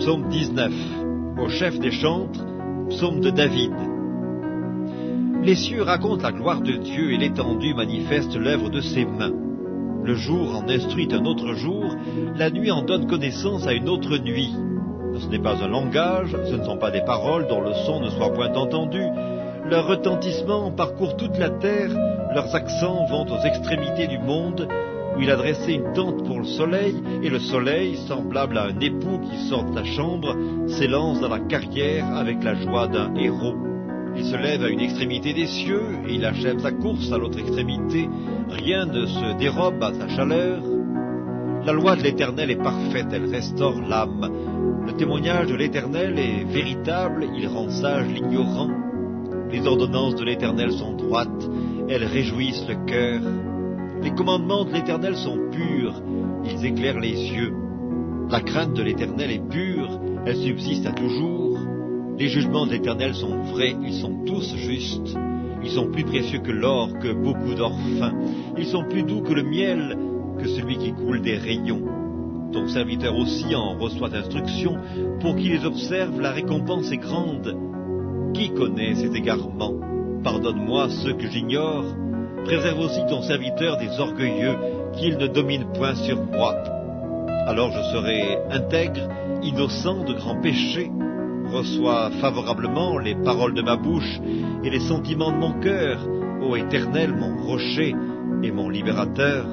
Psaume 19. Au chef des chantres, psaume de David. Les cieux racontent la gloire de Dieu et l'étendue manifeste l'œuvre de ses mains. Le jour en instruit un autre jour, la nuit en donne connaissance à une autre nuit. Ce n'est pas un langage, ce ne sont pas des paroles dont le son ne soit point entendu. Leur retentissement parcourt toute la terre, leurs accents vont aux extrémités du monde, où il a dressé une tente pour le soleil, et le soleil, semblable à un époux qui sort de la chambre, s'élance dans la carrière avec la joie d'un héros. Il se lève à une extrémité des cieux, et il achève sa course à l'autre extrémité. Rien ne se dérobe à sa chaleur. La loi de l'Éternel est parfaite, elle restaure l'âme. Le témoignage de l'Éternel est véritable, il rend sage l'ignorant. Les ordonnances de l'Éternel sont droites, elles réjouissent le cœur. Les commandements de l'Éternel sont purs, ils éclairent les yeux. La crainte de l'Éternel est pure, elle subsiste à toujours. Les jugements de l'Éternel sont vrais, ils sont tous justes. Ils sont plus précieux que l'or, que beaucoup d'or fin. Ils sont plus doux que le miel, que celui qui coule des rayons. Ton serviteur aussi en reçoit instruction. Pour qui les observe, la récompense est grande. Qui connaît ces égarements? Pardonne-moi ceux que j'ignore. Préserve aussi ton serviteur des orgueilleux, qu'il ne domine point sur moi. Alors je serai intègre, innocent de grands péchés. Reçois favorablement les paroles de ma bouche et les sentiments de mon cœur, ô Éternel, mon rocher et mon libérateur.